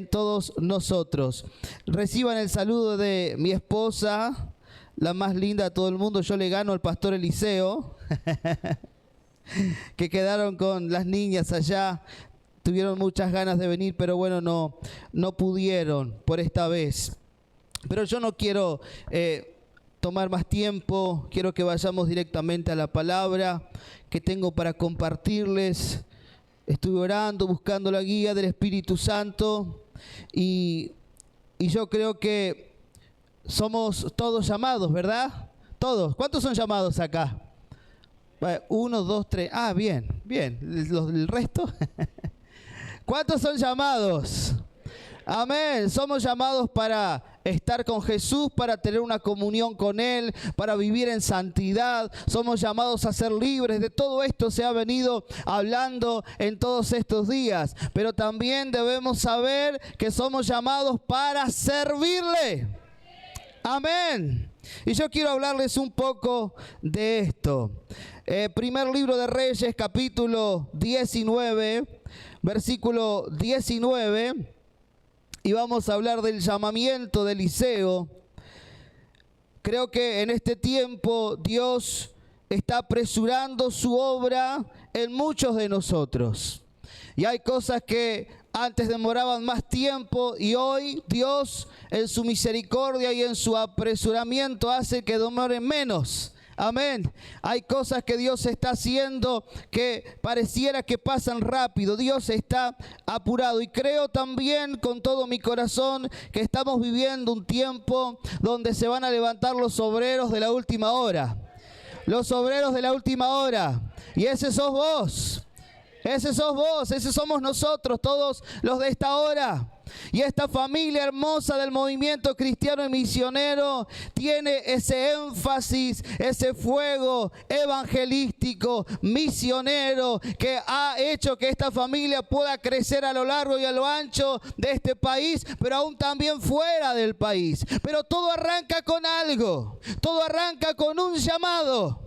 en todos nosotros. Reciban el saludo de mi esposa, la más linda de todo el mundo. Yo le gano al pastor Eliseo, que quedaron con las niñas allá. Tuvieron muchas ganas de venir, pero bueno, no pudieron por esta vez. Pero yo no quiero tomar más tiempo, quiero que vayamos directamente a la palabra que tengo para compartirles. Estuve orando, buscando la guía del Espíritu Santo y yo creo que somos todos llamados, ¿verdad? Todos. ¿Cuántos son llamados acá? 1, 2, 3. Ah, bien. ¿El resto? ¿Cuántos son llamados? Amén. Somos llamados para estar con Jesús, para tener una comunión con Él, para vivir en santidad. Somos llamados a ser libres. De todo esto se ha venido hablando en todos estos días. Pero también debemos saber que somos llamados para servirle. Amén. Y yo quiero hablarles un poco de esto. Primer libro de Reyes, capítulo 19, versículo 19. Y vamos a hablar del llamamiento de Eliseo. Creo que en este tiempo Dios está apresurando su obra en muchos de nosotros. Y hay cosas que antes demoraban más tiempo y hoy Dios en su misericordia y en su apresuramiento hace que demoren menos. Amén. Hay cosas que Dios está haciendo que pareciera que pasan rápido. Dios está apurado. Y creo también con todo mi corazón que estamos viviendo un tiempo donde se van a levantar los obreros de la última hora. Los obreros de la última hora. Y ese sos vos. Ese sos vos. Ese somos nosotros, todos los de esta hora. Y esta familia hermosa del movimiento cristiano y misionero tiene ese énfasis, ese fuego evangelístico, misionero, que ha hecho que esta familia pueda crecer a lo largo y a lo ancho de este país, pero aún también fuera del país. Pero todo arranca con algo, todo arranca con un llamado.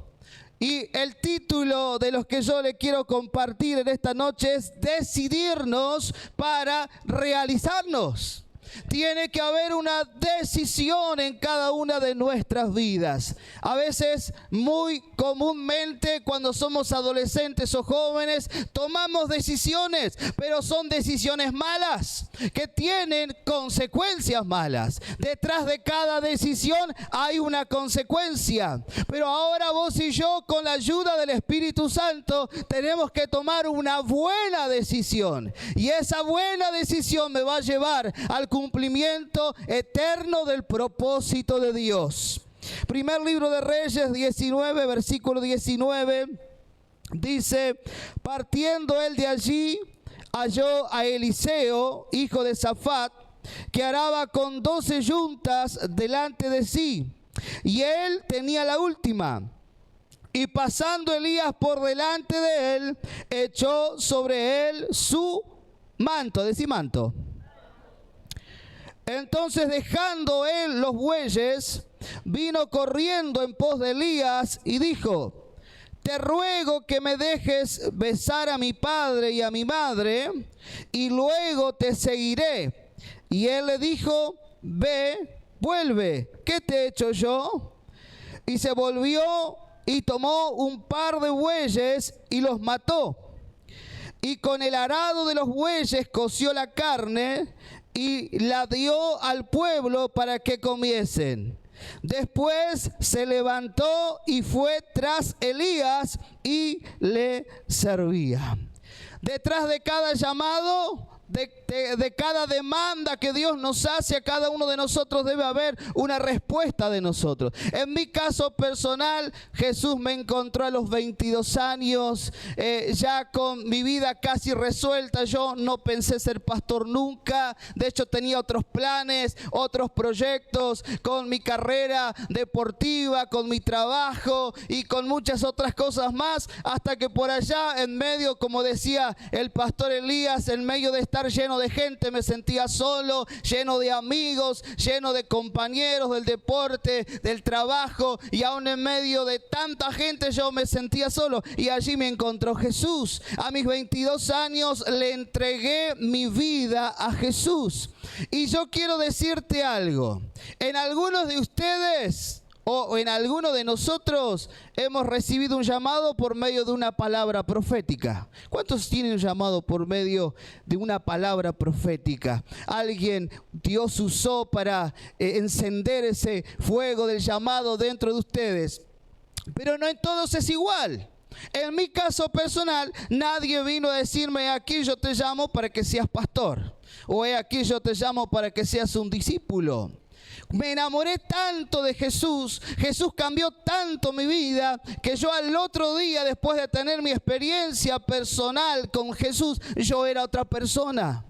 Y el título de los que yo le quiero compartir en esta noche es decidirnos para realizarnos. Tiene que haber una decisión en cada una de nuestras vidas. A veces, muy comúnmente, cuando somos adolescentes o jóvenes, tomamos decisiones, pero son decisiones malas, que tienen consecuencias malas. Detrás de cada decisión hay una consecuencia. Pero ahora vos y yo, con la ayuda del Espíritu Santo, tenemos que tomar una buena decisión. Y esa buena decisión me va a llevar al cumplimiento eterno del propósito de Dios. Primer libro de Reyes 19, versículo 19, dice: partiendo él de allí, halló a Eliseo, hijo de Safat, que araba con 12 yuntas delante de sí, y él tenía la última. Y pasando Elías por delante de él, echó sobre él su manto. Decí manto. Entonces, dejando él los bueyes, vino corriendo en pos de Elías y dijo: te ruego que me dejes besar a mi padre y a mi madre, y luego te seguiré. Y él le dijo: ve, vuelve, ¿qué te he hecho yo? Y se volvió y tomó un par de bueyes y los mató. Y con el arado de los bueyes coció la carne y la dio al pueblo para que comiesen. Después se levantó y fue tras Elías y le servía. Detrás de cada llamado, de cada demanda que Dios nos hace a cada uno de nosotros, debe haber una respuesta de nosotros. En mi caso personal, Jesús me encontró a los 22 años, ya con mi vida casi resuelta. Yo no pensé ser pastor nunca. De hecho, tenía otros planes, otros proyectos con mi carrera deportiva, con mi trabajo y con muchas otras cosas más, hasta que por allá en medio, como decía el pastor Elías, en medio de esta estar lleno de gente me sentía solo, lleno de amigos, lleno de compañeros del deporte, del trabajo, y aún en medio de tanta gente yo me sentía solo. Y allí me encontró Jesús. A mis 22 años le entregué mi vida a Jesús. Y yo quiero decirte algo. En algunos de ustedes o en alguno de nosotros hemos recibido un llamado por medio de una palabra profética. ¿Cuántos tienen un llamado por medio de una palabra profética? Alguien Dios usó para encender ese fuego del llamado dentro de ustedes. Pero no en todos es igual. En mi caso personal, nadie vino a decirme: aquí yo te llamo para que seas pastor, o aquí yo te llamo para que seas un discípulo. Me enamoré tanto de Jesús, Jesús cambió tanto mi vida, que yo al otro día, después de tener mi experiencia personal con Jesús, yo era otra persona.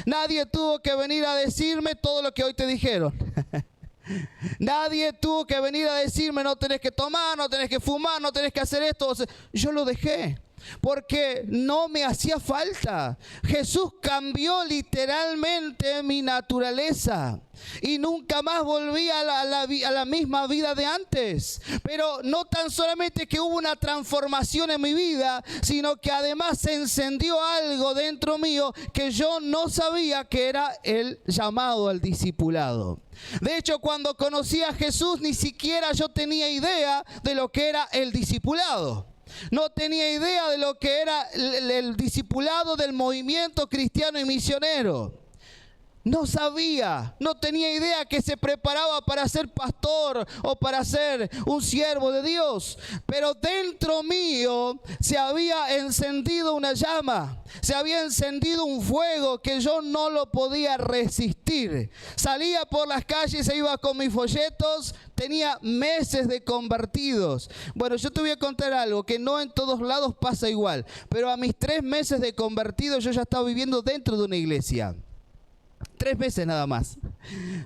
Nadie tuvo que venir a decirme todo lo que hoy te dijeron. Nadie tuvo que venir a decirme: no tenés que tomar, no tenés que fumar, no tenés que hacer esto. Yo lo dejé porque no me hacía falta. Jesús cambió literalmente mi naturaleza y nunca más volví a la misma vida de antes. Pero no tan solamente que hubo una transformación en mi vida, sino que además se encendió algo dentro mío que yo no sabía, que era el llamado al discipulado. De hecho, cuando conocí a Jesús, ni siquiera yo tenía idea de lo que era el discipulado. No tenía idea de lo que era el discipulado del movimiento cristiano y misionero. No sabía, no tenía idea que se preparaba para ser pastor o para ser un siervo de Dios. Pero dentro mío se había encendido una llama, se había encendido un fuego que yo no lo podía resistir. Salía por las calles e iba con mis folletos, tenía meses de convertidos. Bueno, yo te voy a contar algo que no en todos lados pasa igual, pero a mis 3 meses de convertido yo ya estaba viviendo dentro de una iglesia. 3 meses nada más.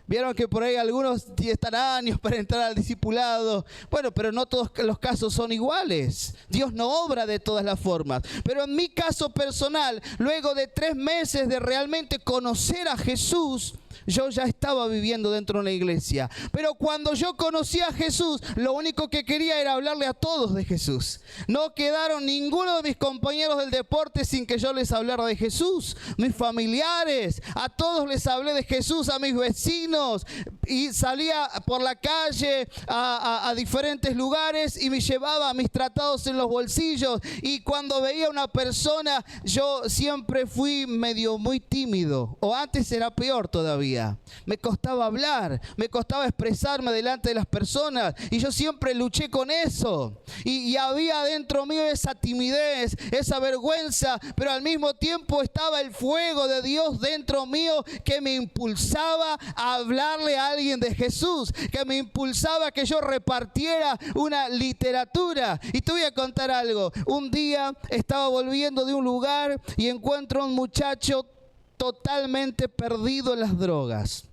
Vieron que por ahí algunos están años para entrar al discipulado. Bueno, pero no todos los casos son iguales. Dios no obra de todas las formas. Pero en mi caso personal, luego de 3 meses de realmente conocer a Jesús, yo ya estaba viviendo dentro de una iglesia. Pero cuando yo conocí a Jesús, lo único que quería era hablarle a todos de Jesús. No quedaron ninguno de mis compañeros del deporte sin que yo les hablara de Jesús. Mis familiares, a todos les hablé de Jesús, a mis vecinos. Y salía por la calle a diferentes lugares y me llevaba mis tratados en los bolsillos. Y cuando veía a una persona, yo siempre fui muy tímido. O antes era peor todavía. Me costaba hablar, me costaba expresarme delante de las personas, y yo siempre luché con eso. Y había dentro mío esa timidez, esa vergüenza, pero al mismo tiempo estaba el fuego de Dios dentro mío que me impulsaba a hablarle a alguien de Jesús, que me impulsaba a que yo repartiera una literatura. Y te voy a contar algo. Un día estaba volviendo de un lugar y encuentro a un muchacho totalmente perdido en las drogas.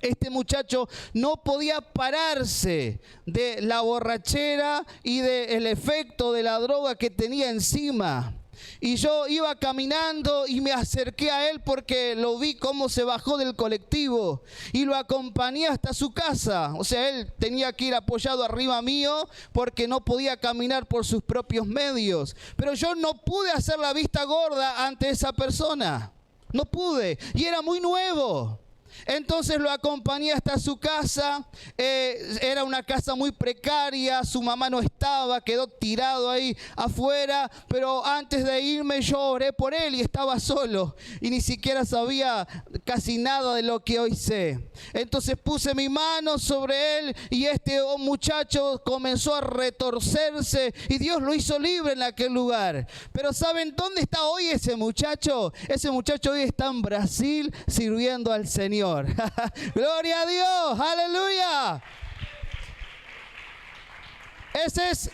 Este muchacho no podía pararse de la borrachera y del efecto de la droga que tenía encima. Y yo iba caminando y me acerqué a él porque lo vi cómo se bajó del colectivo y lo acompañé hasta su casa. O sea, él tenía que ir apoyado arriba mío porque no podía caminar por sus propios medios. Pero yo no pude hacer la vista gorda ante esa persona. No pude, y era muy nuevo. Entonces lo acompañé hasta su casa. Era una casa muy precaria, su mamá no estaba, quedó tirado ahí afuera. Pero antes de irme yo oré por él y estaba solo y ni siquiera sabía casi nada de lo que hoy sé. Entonces puse mi mano sobre él y este muchacho comenzó a retorcerse y Dios lo hizo libre en aquel lugar. Pero ¿saben dónde está hoy ese muchacho? Ese muchacho hoy está en Brasil sirviendo al Señor. Gloria a Dios, aleluya. Ese es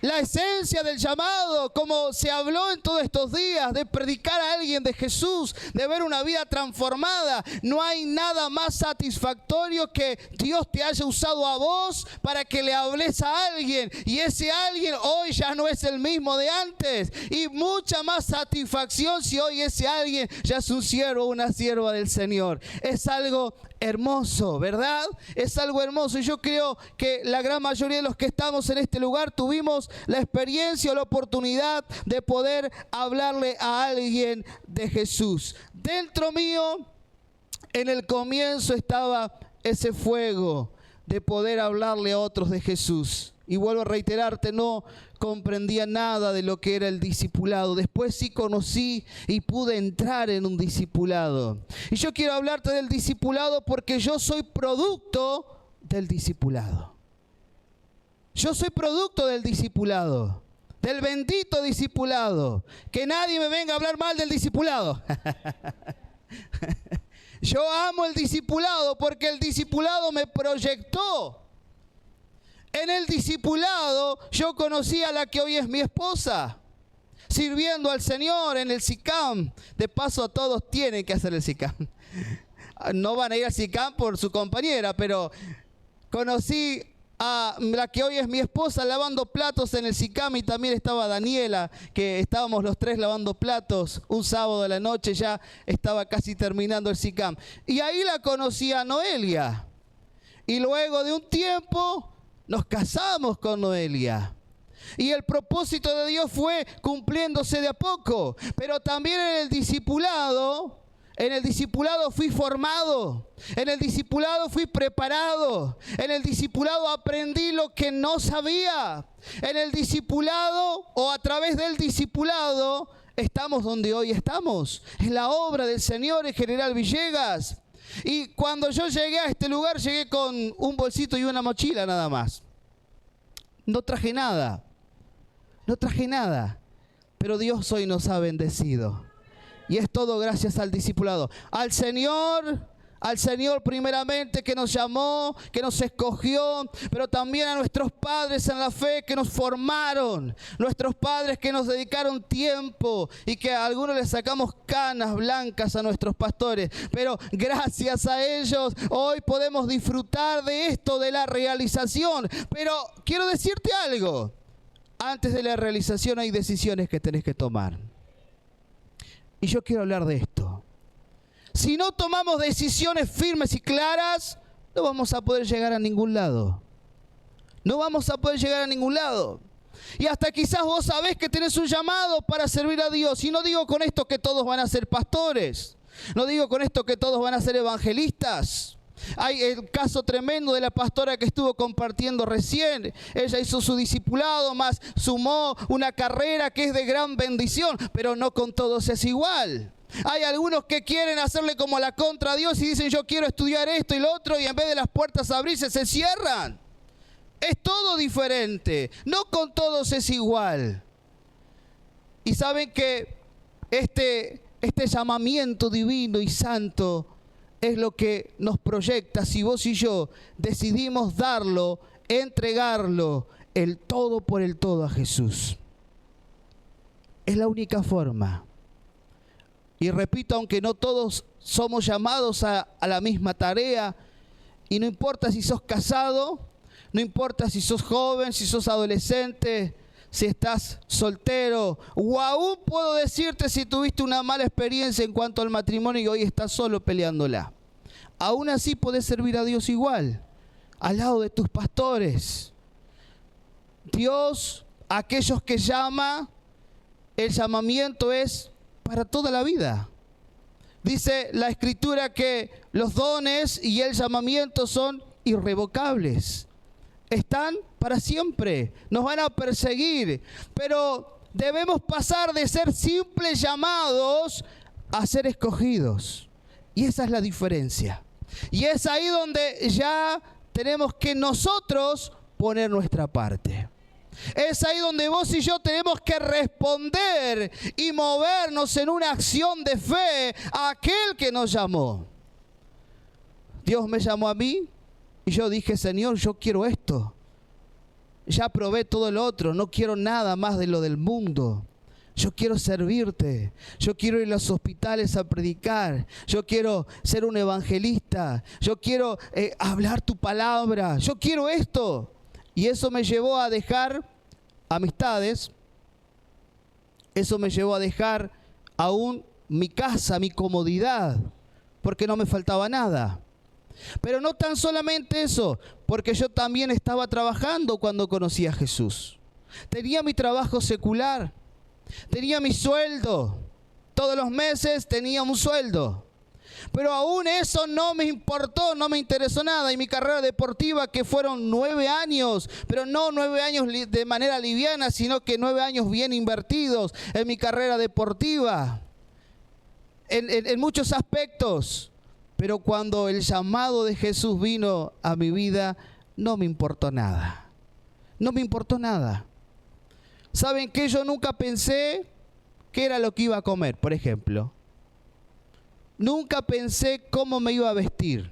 La esencia del llamado, como se habló en todos estos días, de predicar a alguien de Jesús, de ver una vida transformada. No hay nada más satisfactorio que Dios te haya usado a vos para que le hables a alguien. Y ese alguien hoy ya no es el mismo de antes. Y mucha más satisfacción si hoy ese alguien ya es un siervo o una sierva del Señor. Es algo hermoso, ¿verdad? Es algo hermoso. Y yo creo que la gran mayoría de los que estamos en este lugar tuvimos la experiencia o la oportunidad de poder hablarle a alguien de Jesús. Dentro mío, en el comienzo estaba ese fuego de poder hablarle a otros de Jesús. Y vuelvo a reiterarte, no comprendía nada de lo que era el discipulado. Después sí conocí y pude entrar en un discipulado. Y yo quiero hablarte del discipulado porque yo soy producto del discipulado. Yo soy producto del discipulado, del bendito discipulado. Que nadie me venga a hablar mal del discipulado. Yo amo el discipulado porque el discipulado me proyectó. En el discipulado yo conocí a la que hoy es mi esposa, sirviendo al Señor en el SICAM. De paso, todos tienen que hacer el SICAM. No van a ir al SICAM por su compañera, pero conocí a la que hoy es mi esposa lavando platos en el SICAM, y también estaba Daniela, que estábamos los tres lavando platos un sábado de la noche, ya estaba casi terminando el SICAM. Y ahí la conocí a Noelia. Y luego de un tiempo nos casamos con Noelia. Y el propósito de Dios fue cumpliéndose de a poco. Pero también en el discipulado fui formado. En el discipulado fui preparado. En el discipulado aprendí lo que no sabía. En el discipulado, o a través del discipulado, estamos donde hoy estamos. Es la obra del Señor en General Villegas. Y cuando yo llegué a este lugar, llegué con un bolsito y una mochila nada más. No traje nada. No traje nada. Pero Dios hoy nos ha bendecido. Y es todo gracias al discipulado. Al Señor primeramente, que nos llamó, que nos escogió, pero también a nuestros padres en la fe que nos formaron, nuestros padres que nos dedicaron tiempo y que a algunos les sacamos canas blancas a nuestros pastores, pero gracias a ellos hoy podemos disfrutar de esto, de la realización. Pero quiero decirte algo, antes de la realización hay decisiones que tenés que tomar. Y yo quiero hablar de esto. Si no tomamos decisiones firmes y claras, no vamos a poder llegar a ningún lado. No vamos a poder llegar a ningún lado. Y hasta quizás vos sabés que tenés un llamado para servir a Dios. Y no digo con esto que todos van a ser pastores. No digo con esto que todos van a ser evangelistas. Hay el caso tremendo de la pastora que estuvo compartiendo recién. Ella hizo su discipulado, más sumó una carrera que es de gran bendición, pero no con todos es igual. Hay algunos que quieren hacerle como la contra a Dios y dicen yo quiero estudiar esto y lo otro, y en vez de las puertas abrirse se cierran. Es todo diferente, no con todos es igual. Y saben que este llamamiento divino y santo es lo que nos proyecta si vos y yo decidimos darlo, entregarlo, el todo por el todo a Jesús. Es la única forma. Y repito, aunque no todos somos llamados a la misma tarea, y no importa si sos casado, no importa si sos joven, si sos adolescente, si estás soltero, o aún puedo decirte si tuviste una mala experiencia en cuanto al matrimonio y hoy estás solo peleándola. Aún así podés servir a Dios igual, al lado de tus pastores. Dios, aquellos que llama, el llamamiento es para toda la vida. Dice la Escritura que los dones y el llamamiento son irrevocables. Están para siempre, nos van a perseguir, pero debemos pasar de ser simples llamados a ser escogidos. Y esa es la diferencia. Y es ahí donde ya tenemos que nosotros poner nuestra parte. Es ahí donde vos y yo tenemos que responder y movernos en una acción de fe a aquel que nos llamó. Dios me llamó a mí y yo dije, Señor, yo quiero esto. ya probé todo lo otro, no quiero nada más de lo del mundo. Yo quiero servirte, yo quiero ir a los hospitales a predicar, yo quiero ser un evangelista, yo quiero hablar tu palabra, yo quiero esto. Y eso me llevó a dejar amistades, eso me llevó a dejar aún mi casa, mi comodidad, porque no me faltaba nada. Pero no tan solamente eso, porque yo también estaba trabajando cuando conocí a Jesús. Tenía mi trabajo secular, tenía mi sueldo, todos los meses tenía un sueldo. Pero aún eso no me importó, no me interesó nada. Y mi carrera deportiva, que fueron 9 años, pero no 9 años de manera liviana, sino que 9 años bien invertidos en mi carrera deportiva, en muchos aspectos. Pero cuando el llamado de Jesús vino a mi vida, no me importó nada. No me importó nada. ¿Saben qué? Yo nunca pensé qué era lo que iba a comer, por ejemplo. Nunca pensé cómo me iba a vestir.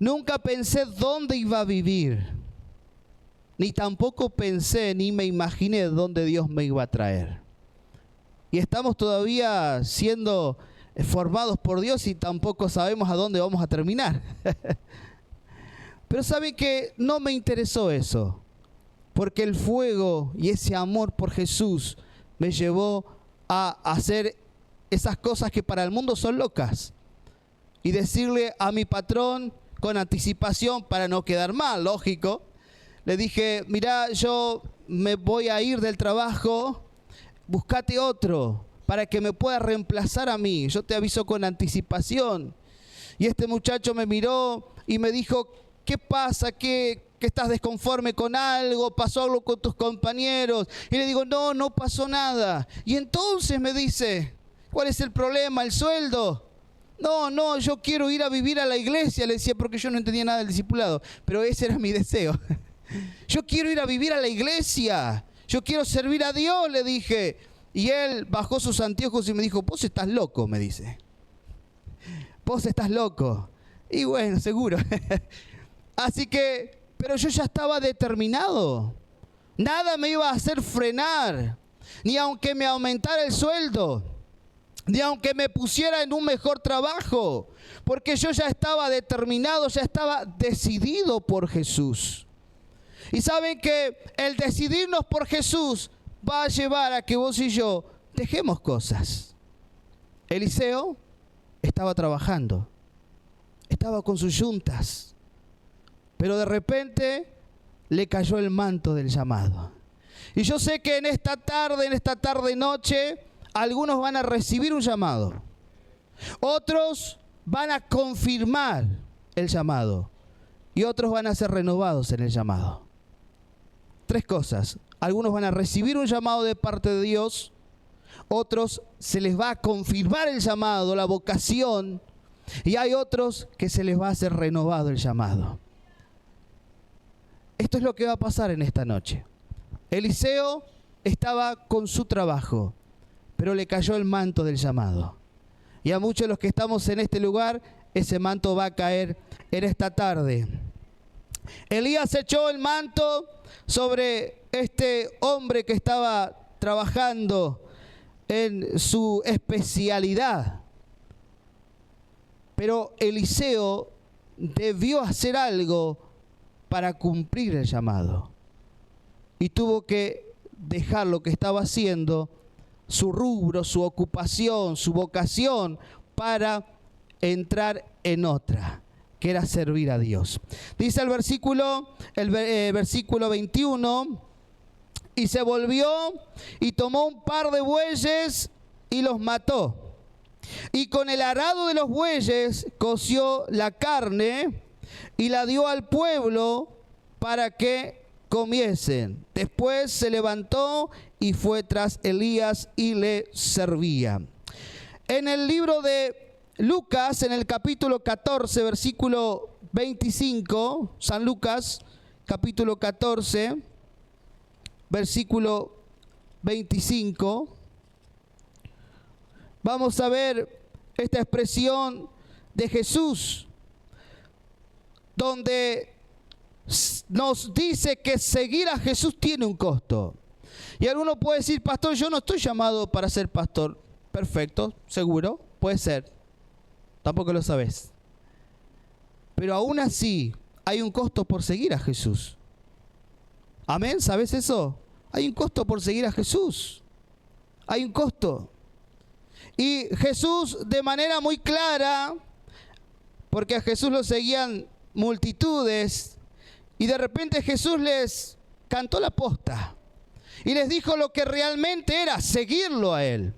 Nunca pensé dónde iba a vivir. Ni tampoco pensé, ni me imaginé dónde Dios me iba a traer. Y estamos todavía siendo formados por Dios y tampoco sabemos a dónde vamos a terminar. Pero saben que no me interesó eso, porque el fuego y ese amor por Jesús me llevó a hacer esas cosas que para el mundo son locas, y decirle a mi patrón con anticipación, para no quedar mal, lógico, le dije: mira, yo me voy a ir del trabajo, búscate otro para que me pueda reemplazar a mí, yo te aviso con anticipación. Y este muchacho me miró y me dijo: ¿qué pasa? ¿Que estás desconforme con algo? ¿Pasó algo con tus compañeros? Y le digo: no, no pasó nada. Y entonces me dice: ¿cuál es el problema? ¿El sueldo? No, yo quiero ir a vivir a la iglesia, le decía, porque yo no entendía nada del discipulado, pero ese era mi deseo. Yo quiero ir a vivir a la iglesia, yo quiero servir a Dios, le dije. Y él bajó sus anteojos y me dijo: vos estás loco, me dice. Vos estás loco. Y bueno, seguro. Así que, pero yo ya estaba determinado. Nada me iba a hacer frenar, ni aunque me aumentara el sueldo, ni aunque me pusiera en un mejor trabajo, porque yo ya estaba determinado, ya estaba decidido por Jesús. Y saben que el decidirnos por Jesús va a llevar a que vos y yo dejemos cosas. Eliseo estaba trabajando, estaba con sus yuntas, pero de repente le cayó el manto del llamado. Y yo sé que en esta tarde noche, algunos van a recibir un llamado, otros van a confirmar el llamado y otros van a ser renovados en el llamado. 3 cosas: algunos van a recibir un llamado de parte de Dios, otros se les va a confirmar el llamado, la vocación, y hay otros que se les va a hacer renovado el llamado. Esto es lo que va a pasar en esta noche. Eliseo estaba con su trabajo, pero le cayó el manto del llamado. Y a muchos de los que estamos en este lugar, ese manto va a caer en esta tarde. Elías echó el manto sobre este hombre que estaba trabajando en su especialidad. Pero Eliseo debió hacer algo para cumplir el llamado. Y tuvo que dejar lo que estaba haciendo, su rubro, su ocupación, su vocación, para entrar en otra, que era servir a Dios. Dice el versículo 21, y se volvió y tomó un par de bueyes y los mató. Y con el arado de los bueyes coció la carne y la dio al pueblo para que comiesen. Después se levantó y fue tras Elías y le servía. En el libro de Lucas, en el capítulo 14, versículo 25, San Lucas, capítulo 14, versículo 25, vamos a ver esta expresión de Jesús, donde nos dice que seguir a Jesús tiene un costo. Y alguno puede decir, pastor, yo no estoy llamado para ser pastor. Perfecto, seguro, puede ser. Tampoco lo sabes. Pero aún así, hay un costo por seguir a Jesús. Amén, ¿sabes eso? Hay un costo por seguir a Jesús. Hay un costo. Y Jesús, de manera muy clara, porque a Jesús lo seguían multitudes, y de repente Jesús les cantó la posta y les dijo lo que realmente era seguirlo a Él.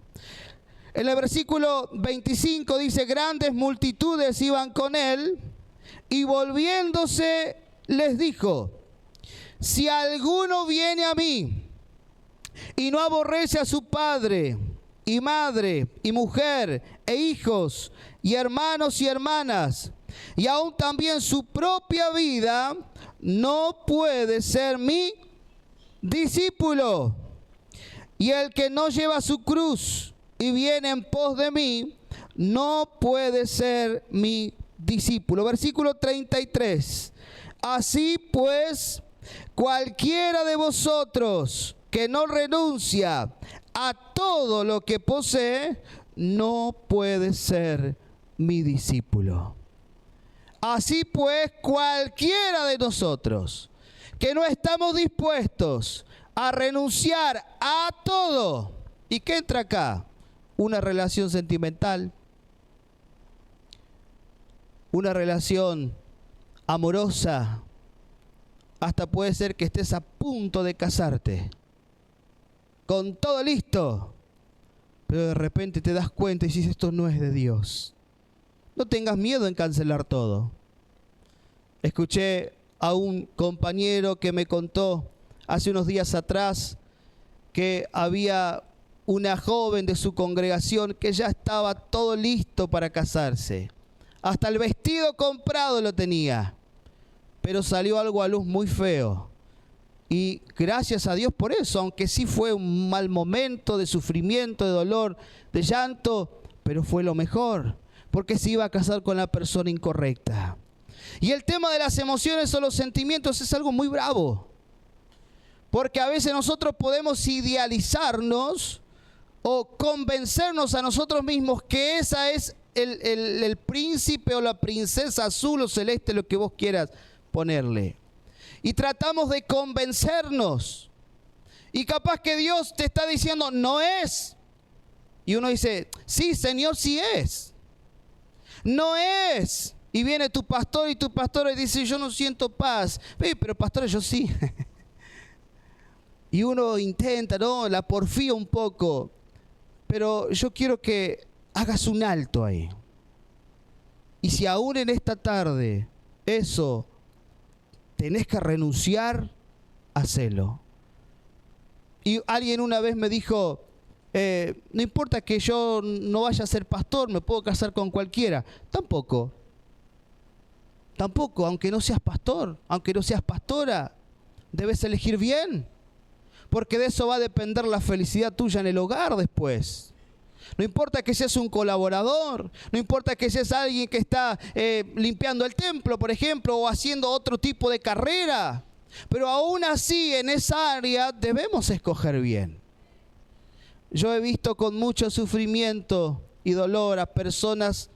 En el versículo 25 dice, grandes multitudes iban con Él, y volviéndose les dijo, si alguno viene a mí y no aborrece a su padre y madre y mujer e hijos y hermanos y hermanas, y aún también su propia vida, no puede ser mi discípulo. Y el que no lleva su cruz y viene en pos de mí, no puede ser mi discípulo. Versículo 33. Así pues, cualquiera de vosotros que no renuncia a todo lo que posee, no puede ser mi discípulo. Así pues, cualquiera de nosotros que no estamos dispuestos a renunciar a todo, ¿y qué entra acá? Una relación sentimental, una relación amorosa, hasta puede ser que estés a punto de casarte, con todo listo, pero de repente te das cuenta y dices, esto no es de Dios. No tengas miedo en cancelar todo. Escuché a un compañero que me contó hace unos días atrás que había una joven de su congregación que ya estaba todo listo para casarse. Hasta el vestido comprado lo tenía. Pero salió algo a luz muy feo. Y gracias a Dios por eso, aunque sí fue un mal momento de sufrimiento, de dolor, de llanto, pero fue lo mejor, porque se iba a casar con la persona incorrecta. Y el tema de las emociones o los sentimientos es algo muy bravo, porque a veces nosotros podemos idealizarnos o convencernos a nosotros mismos que esa es el príncipe o la princesa azul o celeste, lo que vos quieras ponerle. Y tratamos de convencernos. Y capaz que Dios te está diciendo, no es. Y uno dice, sí, Señor, sí es. No es. Y viene tu pastor y tu pastora y dice, yo no siento paz. Pero pastor, yo sí. Y uno intenta, ¿no? La porfía un poco. Pero yo quiero que hagas un alto ahí. Y si aún en esta tarde eso tenés que renunciar, hacelo. Y alguien una vez me dijo, no importa que yo no vaya a ser pastor, me puedo casar con cualquiera. Tampoco, aunque no seas pastor, aunque no seas pastora, debes elegir bien, porque de eso va a depender la felicidad tuya en el hogar después. No importa que seas un colaborador, no importa que seas alguien que está limpiando el templo, por ejemplo, o haciendo otro tipo de carrera, pero aún así en esa área debemos escoger bien. Yo he visto con mucho sufrimiento y dolor a personas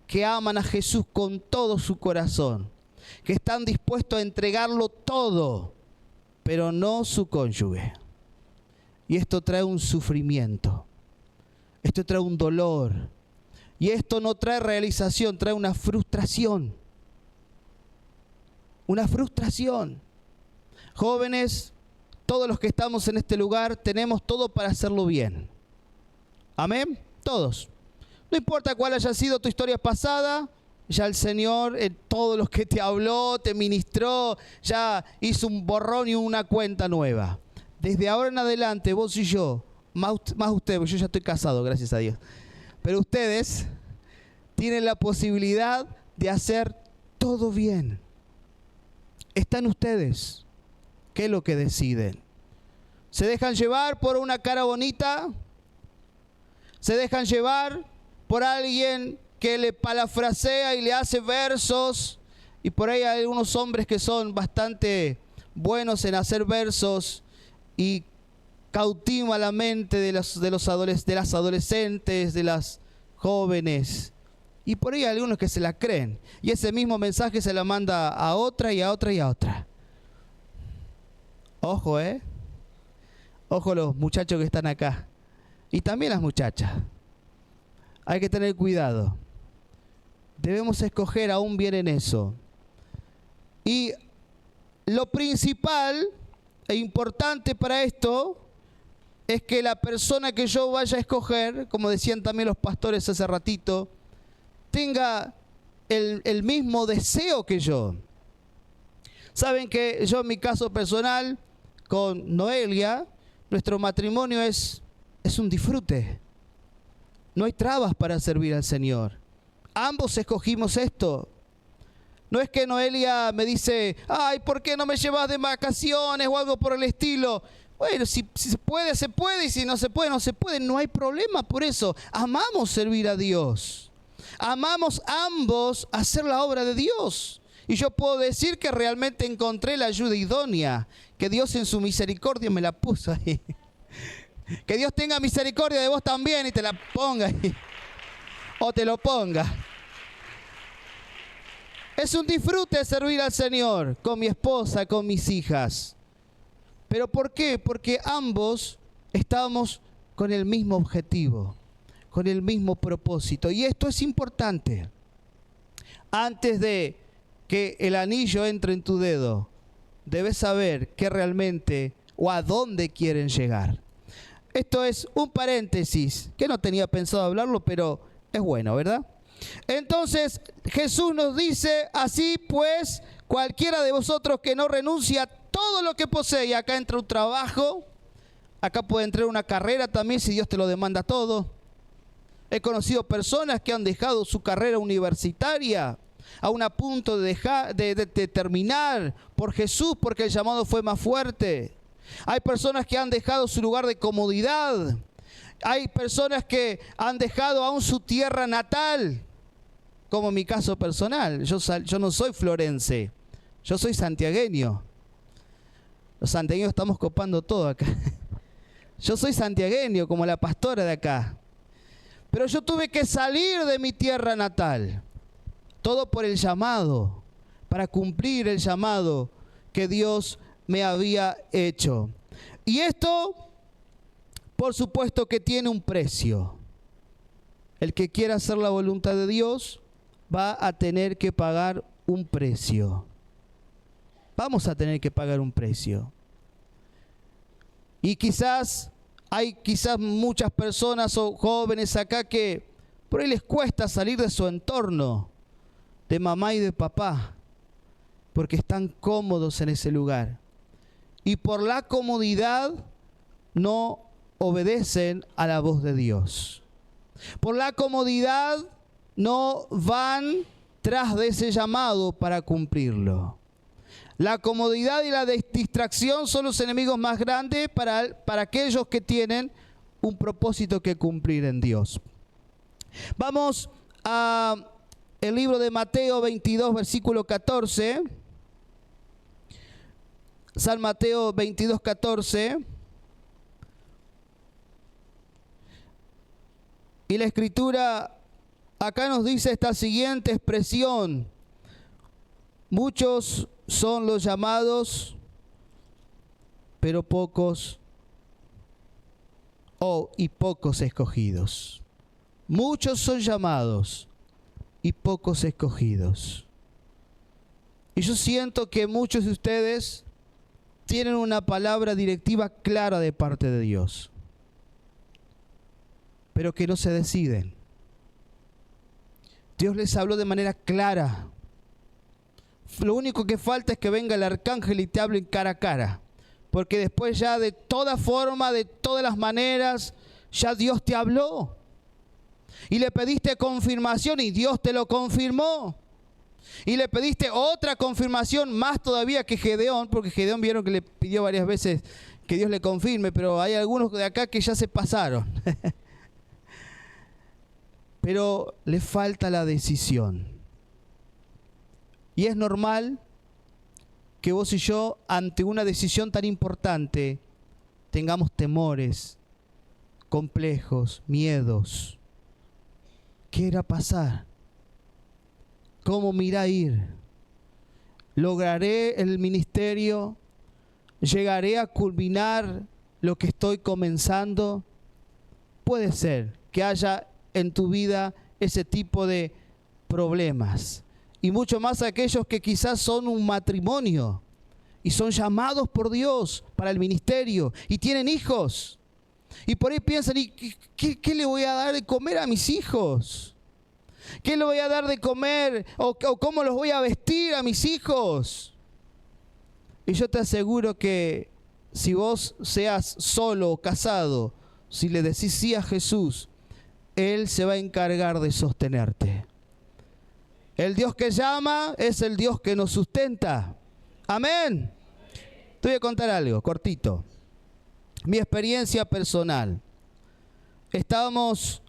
que aman a Jesús con todo su corazón, que están dispuestos a entregarlo todo, pero no su cónyuge. Y esto trae un sufrimiento. Esto trae un dolor. Y esto no trae realización, trae una frustración. Una frustración. Jóvenes, todos los que estamos en este lugar, tenemos todo para hacerlo bien. Amén. Todos. No importa cuál haya sido tu historia pasada, ya el Señor, en todos los que te habló, te ministró, ya hizo un borrón y una cuenta nueva. Desde ahora en adelante, vos y yo, más usted, porque yo ya estoy casado, gracias a Dios. Pero ustedes tienen la posibilidad de hacer todo bien. Están ustedes. ¿Qué es lo que deciden? ¿Se dejan llevar por una cara bonita? ¿Se dejan llevar por alguien que le parafrasea y le hace versos Y por ahí hay algunos hombres que son bastante buenos en hacer versos y cautiva la mente de las adolescentes, de las jóvenes. Y por ahí hay algunos que se la creen. Y ese mismo mensaje se la manda a otra y a otra y a otra. Ojo, Ojo los muchachos que están acá. Y también las muchachas. Hay que tener cuidado. Debemos escoger aún bien en eso. Y lo principal e importante para esto es que la persona que yo vaya a escoger, como decían también los pastores hace ratito, tenga el mismo deseo que yo. Saben que yo en mi caso personal, con Noelia, nuestro matrimonio es un disfrute. No hay trabas para servir al Señor. Ambos escogimos esto. No es que Noelia me dice, ay, ¿por qué no me llevas de vacaciones o algo por el estilo? Bueno, si se puede, se puede, y si no se puede, no se puede. No hay problema por eso. Amamos servir a Dios. Amamos ambos hacer la obra de Dios. Y yo puedo decir que realmente encontré la ayuda idónea, que Dios en su misericordia me la puso ahí. Que Dios tenga misericordia de vos también y te la ponga ahí. O te lo ponga. Es un disfrute servir al Señor con mi esposa, con mis hijas. ¿Pero por qué? Porque ambos estábamos con el mismo objetivo, con el mismo propósito. Y esto es importante. Antes de que el anillo entre en tu dedo, debes saber qué realmente o a dónde quieren llegar. Esto es un paréntesis, que no tenía pensado hablarlo, pero es bueno, ¿verdad? Entonces Jesús nos dice, así pues, cualquiera de vosotros que no renuncie a todo lo que posee, y acá entra un trabajo, acá puede entrar una carrera también si Dios te lo demanda todo. He conocido personas que han dejado su carrera universitaria aún a punto de terminar por Jesús, porque el llamado fue más fuerte. Hay personas que han dejado su lugar de comodidad. Hay personas que han dejado aún su tierra natal, como mi caso personal. Yo no soy florense, yo soy santiagueño. Los santiagueños estamos copando todo acá. Yo soy santiagueño, como la pastora de acá. Pero yo tuve que salir de mi tierra natal. Todo por el llamado, para cumplir el llamado que Dios me había hecho. Y esto, por supuesto que tiene un precio. El que quiera hacer la voluntad de Dios va a tener que pagar un precio. Vamos a tener que pagar un precio. Y hay muchas personas o jóvenes acá que por ahí les cuesta salir de su entorno, de mamá y de papá, porque están cómodos en ese lugar. Y por la comodidad no obedecen a la voz de Dios. Por la comodidad no van tras de ese llamado para cumplirlo. La comodidad y la distracción son los enemigos más grandes para aquellos que tienen un propósito que cumplir en Dios. Vamos a el libro de Mateo 22, versículo 14. San Mateo 22, 14. Y la escritura acá nos dice esta siguiente expresión: muchos son los llamados, pero pocos y pocos escogidos. Muchos son llamados y pocos escogidos. Y yo siento que muchos de ustedes tienen una palabra directiva clara de parte de Dios, pero que no se deciden. Dios les habló de manera clara. Lo único que falta es que venga el arcángel y te hable cara a cara, porque después ya de toda forma, de todas las maneras, ya Dios te habló. Y le pediste confirmación y Dios te lo confirmó. Y le pediste otra confirmación más todavía que Gedeón, porque Gedeón vieron que le pidió varias veces que Dios le confirme, pero hay algunos de acá que ya se pasaron. Pero le falta la decisión. Y es normal que vos y yo, ante una decisión tan importante, tengamos temores, complejos, miedos. ¿Qué irá a pasar? ¿Cómo me irá a ir? ¿Lograré el ministerio? ¿Llegaré a culminar lo que estoy comenzando? Puede ser que haya en tu vida ese tipo de problemas. Y mucho más aquellos que quizás son un matrimonio y son llamados por Dios para el ministerio y tienen hijos. Y por ahí piensan, ¿y qué le voy a dar de comer a mis hijos? ¿Qué le voy a dar de comer? ¿O cómo los voy a vestir a mis hijos? Y yo te aseguro que si vos seas solo o casado, si le decís sí a Jesús, Él se va a encargar de sostenerte. El Dios que llama es el Dios que nos sustenta. Amén. Te voy a contar algo, cortito. Mi experiencia personal. Estábamos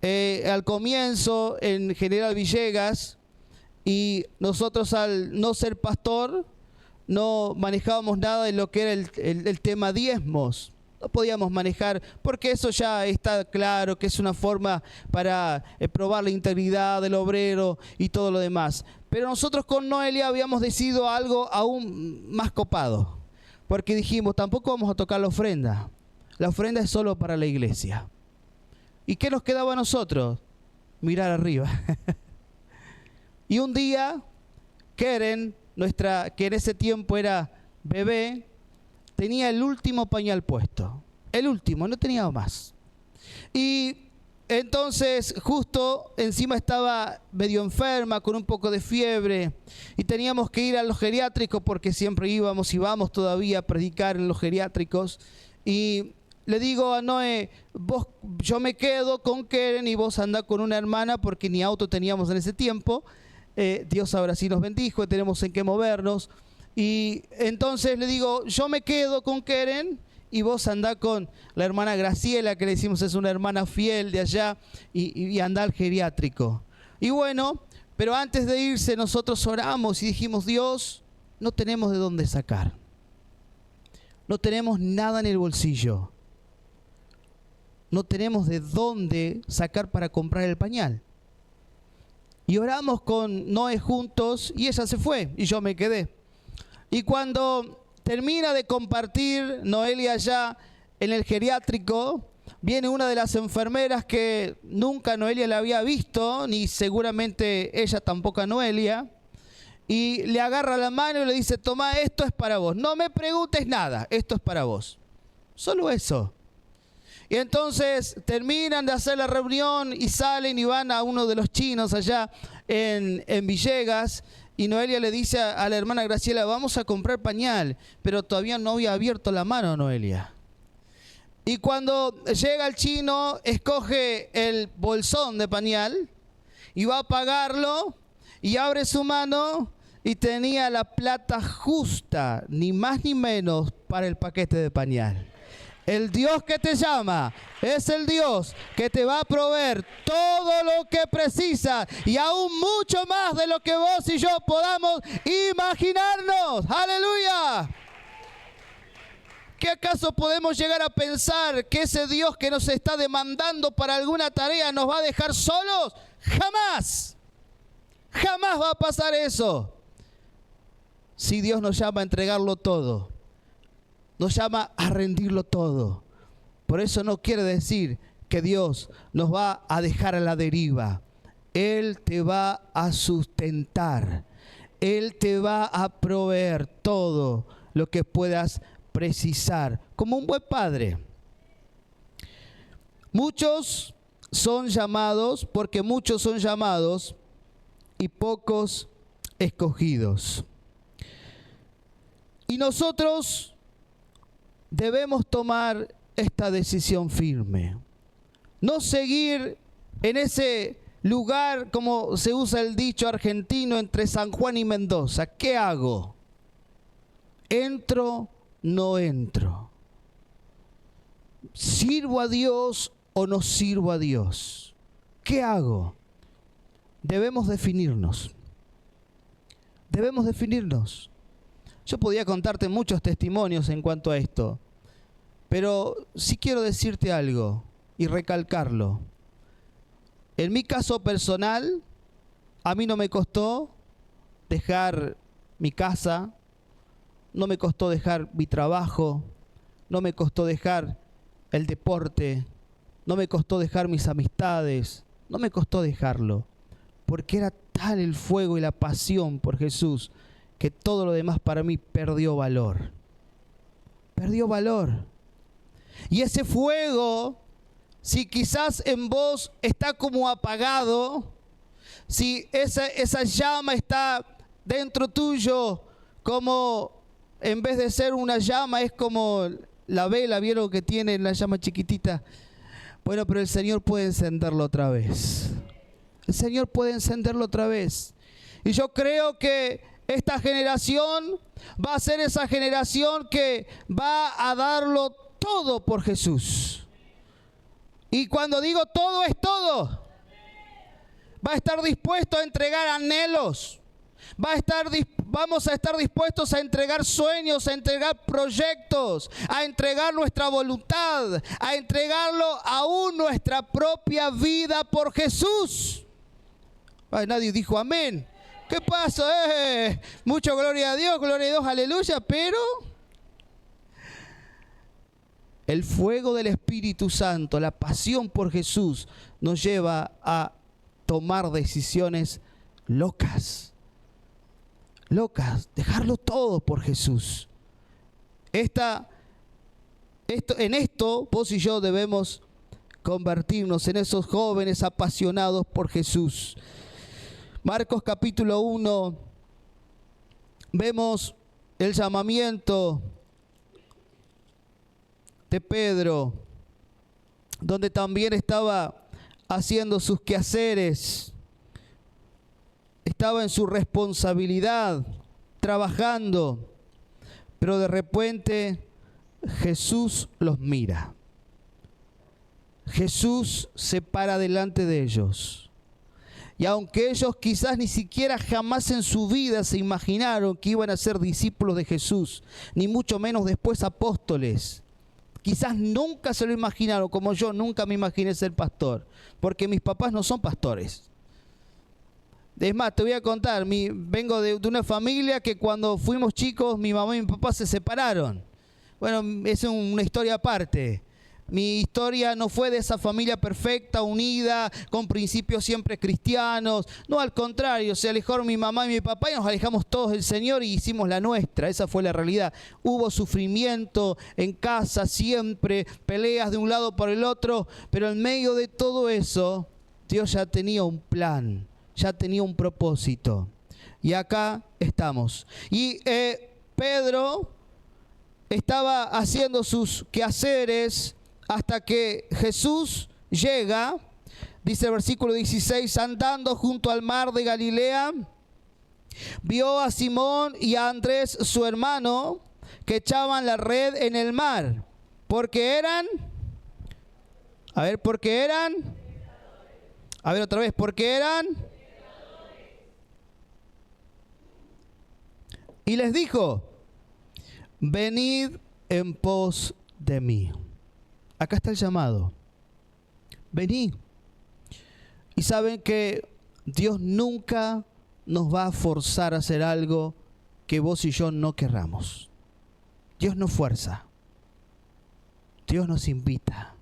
al comienzo en General Villegas y nosotros, al no ser pastor, no manejábamos nada de lo que era el tema diezmos. No podíamos manejar, porque eso ya está claro que es una forma para probar la integridad del obrero y todo lo demás. Pero nosotros con Noelia habíamos decidido algo aún más copado, porque dijimos, tampoco vamos a tocar la ofrenda. La ofrenda es solo para la iglesia. ¿Y qué nos quedaba a nosotros? Mirar arriba. Y un día, Keren, que en ese tiempo era bebé, tenía el último pañal puesto. El último, no tenía más. Y entonces justo encima estaba medio enferma, con un poco de fiebre. Y teníamos que ir a los geriátricos porque siempre íbamos y vamos todavía a predicar en los geriátricos. Y le digo a Noé, yo me quedo con Keren y vos andá con una hermana porque ni auto teníamos en ese tiempo. Dios ahora sí nos bendijo, tenemos en qué movernos. Y entonces le digo, yo me quedo con Keren y vos andá con la hermana Graciela, que le decimos es una hermana fiel de allá, y andá al geriátrico. Y bueno, pero antes de irse nosotros oramos y dijimos, Dios, no tenemos de dónde sacar. No tenemos nada en el bolsillo. No tenemos de dónde sacar para comprar el pañal. Y oramos con Noé juntos y ella se fue y yo me quedé. Y cuando termina de compartir Noelia allá en el geriátrico, viene una de las enfermeras que nunca Noelia la había visto, ni seguramente ella tampoco a Noelia, y le agarra la mano y le dice, toma, esto es para vos. No me preguntes nada, esto es para vos. Solo eso. Y entonces terminan de hacer la reunión y salen y van a uno de los chinos allá en Villegas. Y Noelia le dice a la hermana Graciela, vamos a comprar pañal. Pero todavía no había abierto la mano Noelia. Y cuando llega el chino, escoge el bolsón de pañal y va a pagarlo y abre su mano y tenía la plata justa, ni más ni menos, para el paquete de pañal. El Dios que te llama es el Dios que te va a proveer todo lo que precisas y aún mucho más de lo que vos y yo podamos imaginarnos. ¡Aleluya! ¿Qué acaso podemos llegar a pensar que ese Dios que nos está demandando para alguna tarea nos va a dejar solos? ¡Jamás! ¡Jamás va a pasar eso! Si Dios nos llama a entregarlo todo, nos llama a rendirlo todo. Por eso no quiere decir que Dios nos va a dejar a la deriva. Él te va a sustentar. Él te va a proveer todo lo que puedas precisar, como un buen padre. Muchos son llamados, porque muchos son llamados y pocos escogidos. Y nosotros debemos tomar esta decisión firme. No seguir en ese lugar, como se usa el dicho argentino, entre San Juan y Mendoza. ¿Qué hago? ¿Entro? ¿No entro? ¿Sirvo a Dios o no sirvo a Dios? ¿Qué hago? Debemos definirnos. Debemos definirnos. Yo podía contarte muchos testimonios en cuanto a esto, pero sí quiero decirte algo y recalcarlo. En mi caso personal, a mí no me costó dejar mi casa, no me costó dejar mi trabajo, no me costó dejar el deporte, no me costó dejar mis amistades, no me costó dejarlo, porque era tal el fuego y la pasión por Jesús que todo lo demás para mí perdió valor. Perdió valor. Y ese fuego, si quizás en vos está como apagado, si esa llama está dentro tuyo, como en vez de ser una llama es como la vela, ¿vieron que tiene la llama chiquitita? Bueno, pero el Señor puede encenderlo otra vez. El Señor puede encenderlo otra vez. Y yo creo que esta generación va a ser esa generación que va a darlo todo por Jesús. Y cuando digo todo, es todo. Va a estar dispuesto a entregar anhelos. Vamos a estar dispuestos a entregar sueños, a entregar proyectos, a entregar nuestra voluntad, a entregarlo aún nuestra propia vida por Jesús. Ay, nadie dijo amén. ¿Qué pasa? Mucho gloria a Dios, aleluya, pero el fuego del Espíritu Santo, la pasión por Jesús, nos lleva a tomar decisiones locas. Dejarlo todo por Jesús. En esto vos y yo debemos convertirnos en esos jóvenes apasionados por Jesús. Marcos capítulo 1, vemos el llamamiento de Pedro, donde también estaba haciendo sus quehaceres, estaba en su responsabilidad, trabajando, pero de repente Jesús los mira. Jesús se para delante de ellos. Y aunque ellos quizás ni siquiera jamás en su vida se imaginaron que iban a ser discípulos de Jesús, ni mucho menos después apóstoles, quizás nunca se lo imaginaron, como yo nunca me imaginé ser pastor, porque mis papás no son pastores. Es más, te voy a contar, vengo de una familia que cuando fuimos chicos, mi mamá y mi papá se separaron. Bueno, es una historia aparte. Mi historia no fue de esa familia perfecta, unida, con principios siempre cristianos. No, al contrario, se alejaron mi mamá y mi papá y nos alejamos todos del Señor y hicimos la nuestra. Esa fue la realidad. Hubo sufrimiento en casa siempre, peleas de un lado por el otro, pero en medio de todo eso, Dios ya tenía un plan, ya tenía un propósito. Y acá estamos. Y Pedro estaba haciendo sus quehaceres hasta que Jesús llega, dice el versículo 16, andando junto al mar de Galilea, vio a Simón y a Andrés, su hermano, que echaban la red en el mar, porque eran, porque eran, y les dijo, venid en pos de mí. Acá está el llamado. Vení. Y saben que Dios nunca nos va a forzar a hacer algo que vos y yo no querramos. Dios no fuerza. Dios nos invita.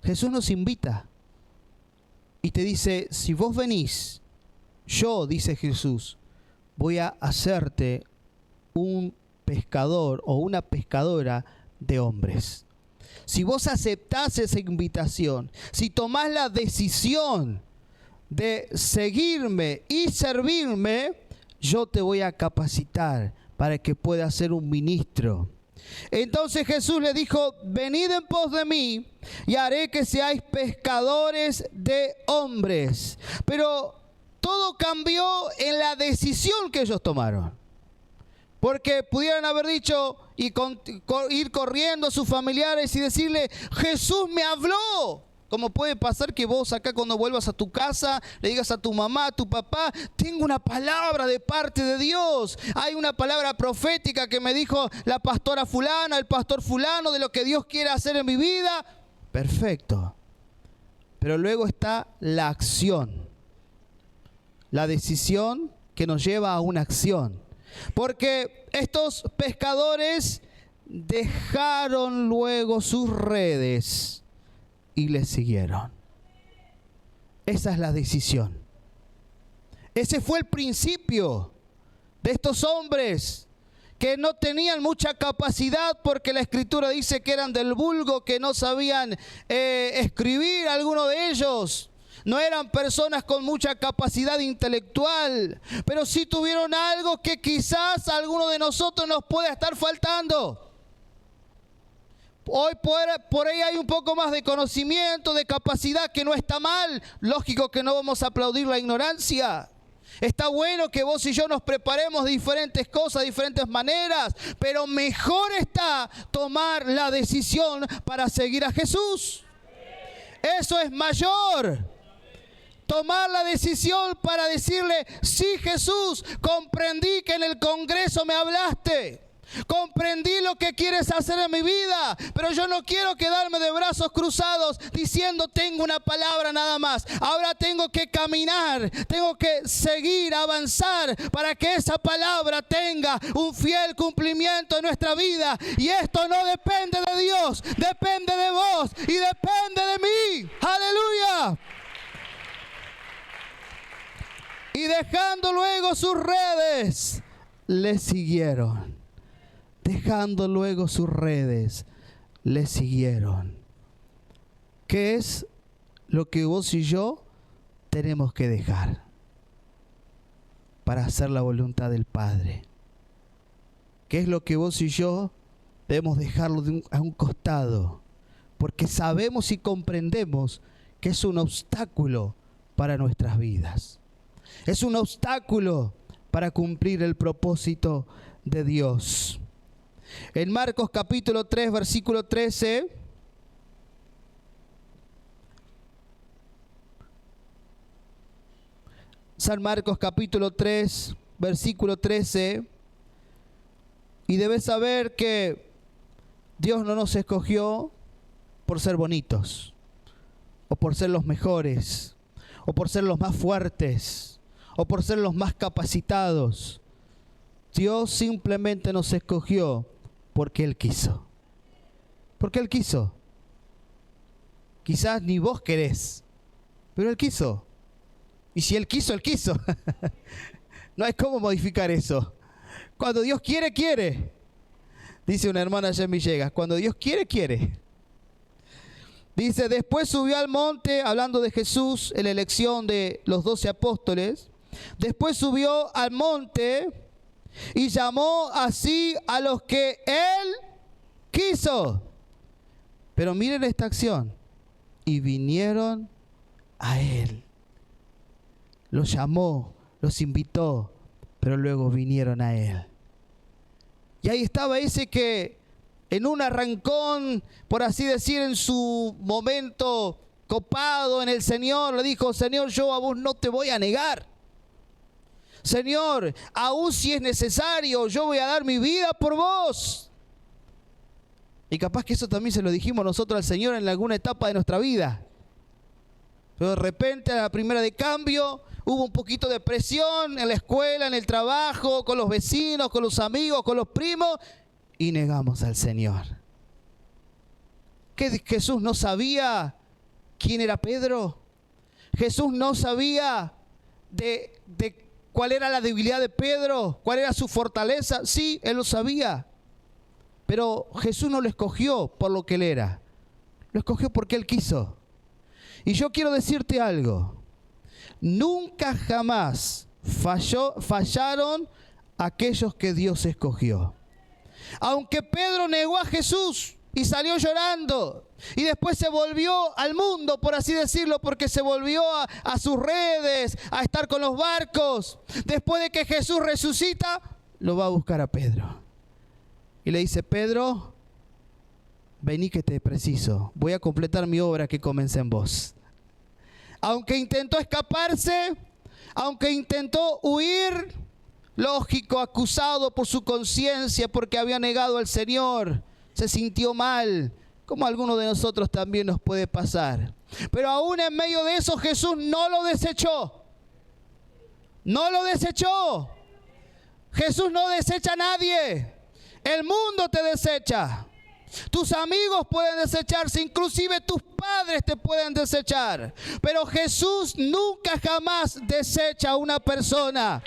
Jesús nos invita. Y te dice, si vos venís, yo, dice Jesús, voy a hacerte un pescador o una pescadora de hombres. Si vos aceptás esa invitación, si tomás la decisión de seguirme y servirme, yo te voy a capacitar para que puedas ser un ministro. Entonces Jesús le dijo, venid en pos de mí y haré que seáis pescadores de hombres. Pero todo cambió en la decisión que ellos tomaron. Porque pudieran haber dicho y ir corriendo a sus familiares y decirle, Jesús me habló. Como puede pasar que vos acá cuando vuelvas a tu casa le digas a tu mamá, a tu papá, tengo una palabra de parte de Dios. Hay una palabra profética que me dijo la pastora fulana, el pastor fulano, de lo que Dios quiere hacer en mi vida. Perfecto. Pero luego está la acción. La decisión que nos lleva a una acción. Porque estos pescadores dejaron luego sus redes y les siguieron. Esa es la decisión. Ese fue el principio de estos hombres que no tenían mucha capacidad, porque la Escritura dice que eran del vulgo, que no sabían escribir, algunos de ellos. No eran personas con mucha capacidad intelectual, pero sí tuvieron algo que quizás a alguno de nosotros nos pueda estar faltando. Hoy por ahí hay un poco más de conocimiento, de capacidad, que no está mal. Lógico que no vamos a aplaudir la ignorancia. Está bueno que vos y yo nos preparemos de diferentes cosas, de diferentes maneras, pero mejor está tomar la decisión para seguir a Jesús. Eso es mayor. Tomar la decisión para decirle, sí, Jesús, comprendí que en el Congreso me hablaste. Comprendí lo que quieres hacer en mi vida, pero yo no quiero quedarme de brazos cruzados diciendo tengo una palabra nada más. Ahora tengo que caminar, tengo que seguir, avanzar para que esa palabra tenga un fiel cumplimiento en nuestra vida. Y esto no depende de Dios, depende de vos y depende de mí. ¡Aleluya! Y dejando luego sus redes, le siguieron. Dejando luego sus redes, le siguieron. ¿Qué es lo que vos y yo tenemos que dejar para hacer la voluntad del Padre? ¿Qué es lo que vos y yo debemos dejarlo a un costado? Porque sabemos y comprendemos que es un obstáculo para nuestras vidas. Es un obstáculo para cumplir el propósito de Dios. En Marcos capítulo 3, versículo 13, San Marcos capítulo 3, versículo 13, y debes saber que Dios no nos escogió por ser bonitos, o por ser los mejores, o por ser los más fuertes, o por ser los más capacitados. Dios simplemente nos escogió porque Él quiso. Porque Él quiso. Quizás ni vos querés, pero Él quiso. Y si Él quiso, Él quiso. No hay cómo modificar eso. Cuando Dios quiere, quiere. Dice una hermana allá en Villegas, cuando Dios quiere, quiere. Dice, después subió al monte, hablando de Jesús, en la elección de los 12 apóstoles. Después subió al monte y llamó así a los que Él quiso. Pero miren esta acción. Y vinieron a Él. Los llamó, los invitó, pero luego vinieron a Él. Y ahí estaba ese que en un arrancón, por así decir, en su momento copado en el Señor, le dijo, Señor, yo a vos no te voy a negar. Señor, aún si es necesario, yo voy a dar mi vida por vos. Y capaz que eso también se lo dijimos nosotros al Señor en alguna etapa de nuestra vida. Pero de repente a la primera de cambio hubo un poquito de presión en la escuela, en el trabajo, con los vecinos, con los amigos, con los primos, y negamos al Señor. ¿Que Jesús no sabía quién era Pedro? Jesús no sabía de ¿cuál era la debilidad de Pedro? ¿Cuál era su fortaleza? Sí, Él lo sabía. Pero Jesús no lo escogió por lo que Él era. Lo escogió porque Él quiso. Y yo quiero decirte algo. Nunca jamás fallaron aquellos que Dios escogió. Aunque Pedro negó a Jesús y salió llorando, y después se volvió al mundo, por así decirlo, porque se volvió a sus redes, a estar con los barcos. Después de que Jesús resucita, lo va a buscar a Pedro. Y le dice, Pedro, vení que te preciso, voy a completar mi obra que comencé en vos. Aunque intentó escaparse, aunque intentó huir, lógico, acusado por su conciencia porque había negado al Señor, se sintió mal, como a alguno de nosotros también nos puede pasar. Pero aún en medio de eso Jesús no lo desechó. No lo desechó. Jesús no desecha a nadie. El mundo te desecha. Tus amigos pueden desecharse, inclusive tus padres te pueden desechar. Pero Jesús nunca jamás desecha a una persona.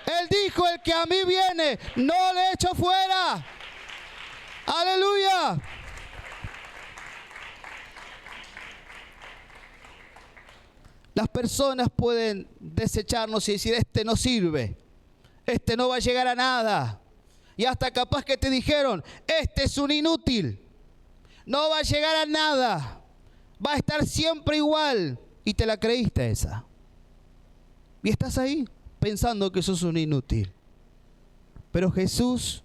Él dijo, el que a mí viene, no le echo fuera. Aleluya. Las personas pueden desecharnos y decir, este no sirve, este no va a llegar a nada. Y hasta capaz que te dijeron, este es un inútil, no va a llegar a nada, va a estar siempre igual. Y te la creíste esa. Y estás ahí pensando que sos un inútil. Pero Jesús,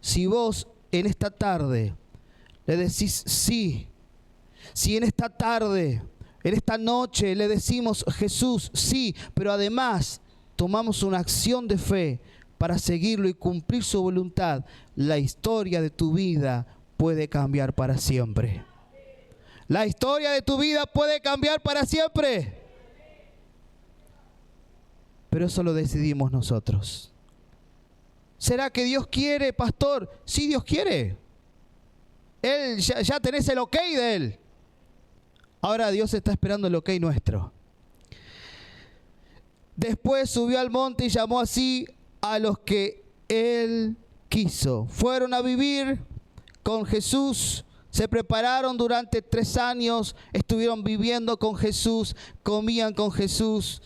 si vos en esta tarde le decís sí, si en esta tarde, en esta noche le decimos Jesús, sí, pero además tomamos una acción de fe para seguirlo y cumplir su voluntad, la historia de tu vida puede cambiar para siempre. La historia de tu vida puede cambiar para siempre. Pero eso lo decidimos nosotros. ¿Será que Dios quiere, pastor? Sí, Dios quiere. Él ya tenés el ok de Él. Ahora Dios está esperando el ok nuestro. Después subió al monte y llamó así a los que Él quiso. Fueron a vivir con Jesús, se prepararon durante 3 años, estuvieron viviendo con Jesús, comían con Jesús,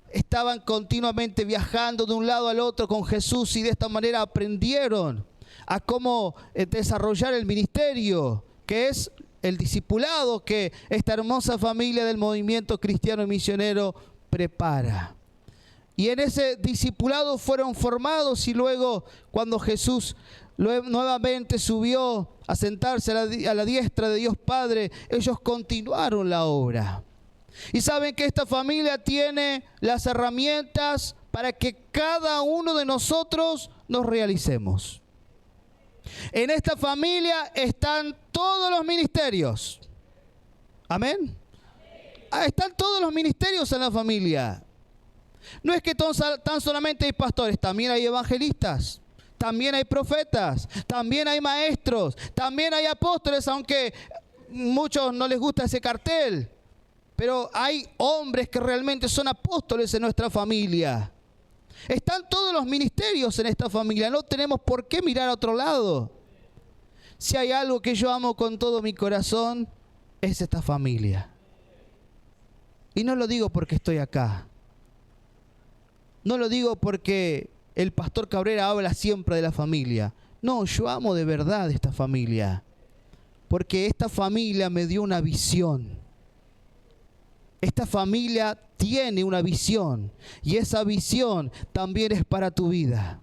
estaban continuamente viajando de un lado al otro con Jesús y de esta manera aprendieron a cómo desarrollar el ministerio, que es el discipulado que esta hermosa familia del movimiento cristiano y misionero prepara. Y en ese discipulado fueron formados y luego cuando Jesús nuevamente subió a sentarse a la diestra de Dios Padre, ellos continuaron la obra. Y saben que esta familia tiene las herramientas para que cada uno de nosotros nos realicemos. En esta familia están todos los ministerios. Amén. Están todos los ministerios en la familia. No es que tan solamente hay pastores, también hay evangelistas, también hay profetas, también hay maestros, también hay apóstoles, aunque muchos no les gusta ese cartel. Pero hay hombres que realmente son apóstoles en nuestra familia. Están todos los ministerios en esta familia. No tenemos por qué mirar a otro lado. Si hay algo que yo amo con todo mi corazón, es esta familia. Y no lo digo porque estoy acá. No lo digo porque el pastor Cabrera habla siempre de la familia. No, yo amo de verdad esta familia. Porque esta familia me dio una visión. Esta familia tiene una visión y esa visión también es para tu vida.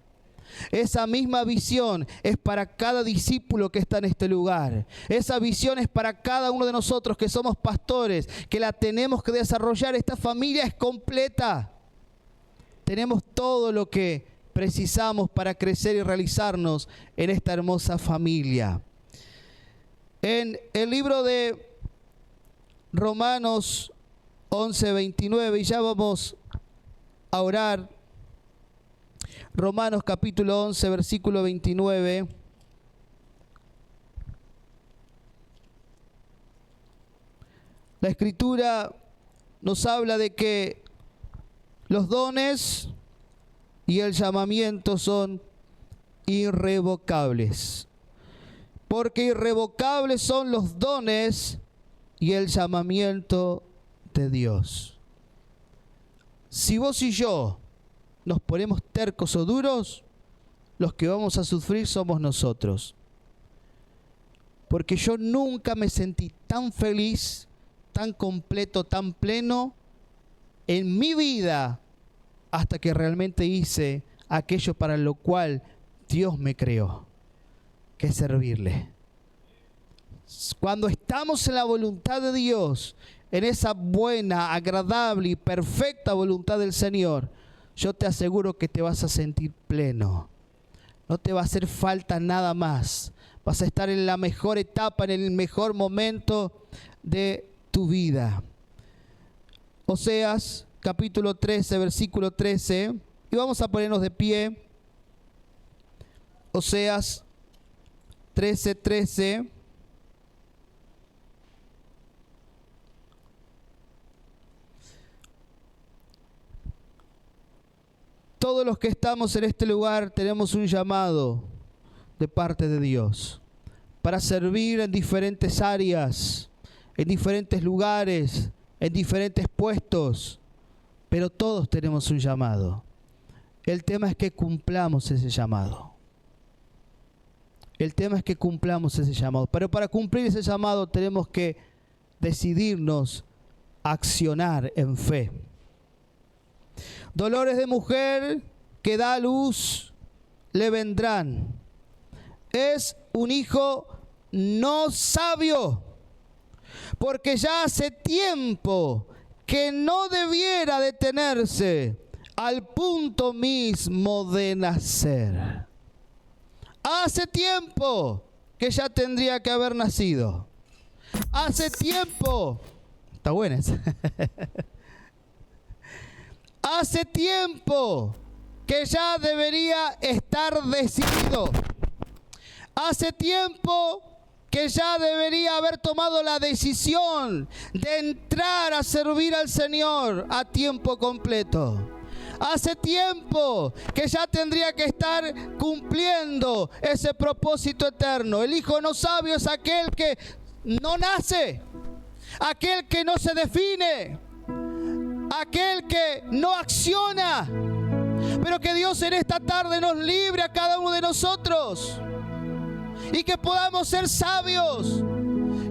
Esa misma visión es para cada discípulo que está en este lugar. Esa visión es para cada uno de nosotros que somos pastores, que la tenemos que desarrollar. Esta familia es completa. Tenemos todo lo que precisamos para crecer y realizarnos en esta hermosa familia. En el libro de Romanos 11:29, y ya vamos a orar. Romanos capítulo 11, versículo 29. La Escritura nos habla de que los dones y el llamamiento son irrevocables. Porque irrevocables son los dones y el llamamiento de Dios. Si vos y yo nos ponemos tercos o duros, los que vamos a sufrir somos nosotros. Porque yo nunca me sentí tan feliz, tan completo, tan pleno en mi vida hasta que realmente hice aquello para lo cual Dios me creó, que es servirle. Cuando estamos en la voluntad de Dios, en esa buena, agradable y perfecta voluntad del Señor, yo te aseguro que te vas a sentir pleno. No te va a hacer falta nada más. Vas a estar en la mejor etapa, en el mejor momento de tu vida. Oseas, capítulo 13, versículo 13. Y vamos a ponernos de pie. Oseas 13, 13. Todos los que estamos en este lugar tenemos un llamado de parte de Dios para servir en diferentes áreas, en diferentes lugares, en diferentes puestos, pero todos tenemos un llamado. El tema es que cumplamos ese llamado. El tema es que cumplamos ese llamado. Pero para cumplir ese llamado tenemos que decidirnos a accionar en fe. Dolores de mujer que da a luz le vendrán. Es un hijo no sabio, porque ya hace tiempo que no debiera detenerse al punto mismo de nacer. Hace tiempo que ya tendría que haber nacido. Hace tiempo. Está buena esa. Hace tiempo que ya debería estar decidido. Hace tiempo que ya debería haber tomado la decisión de entrar a servir al Señor a tiempo completo. Hace tiempo que ya tendría que estar cumpliendo ese propósito eterno. El hijo no sabio es aquel que no nace, aquel que no se define, aquel que no acciona, pero que Dios en esta tarde nos libre a cada uno de nosotros y que podamos ser sabios.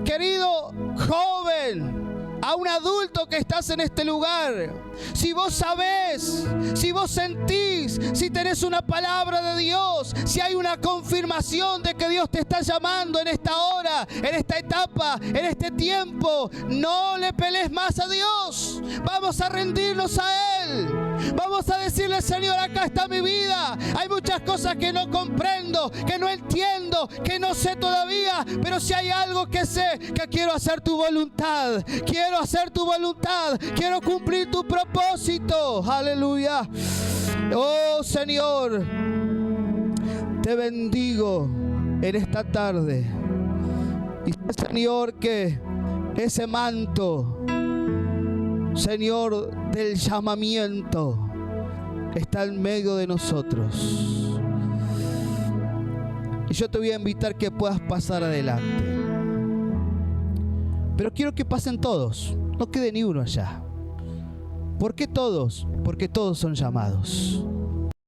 Querido joven, a un adulto que estás en este lugar, si vos sabés, si vos sentís, si tenés una palabra de Dios, si hay una confirmación de que Dios te está llamando en esta hora, en esta etapa, en este tiempo, no le pelees más a Dios. Vamos a rendirnos a Él. Vamos a decirle: Señor, acá está mi vida. Hay muchas cosas que no comprendo, que no entiendo, que no sé todavía, pero si hay algo que sé, que quiero hacer tu voluntad. Quiero hacer tu voluntad. Quiero cumplir tu propósito. Aleluya. Oh Señor, te bendigo en esta tarde. Y Señor, que ese manto, Señor, del llamamiento está en medio de nosotros. Y yo te voy a invitar que puedas pasar adelante. Pero quiero que pasen todos, no quede ni uno allá. ¿Por qué todos? Porque todos son llamados.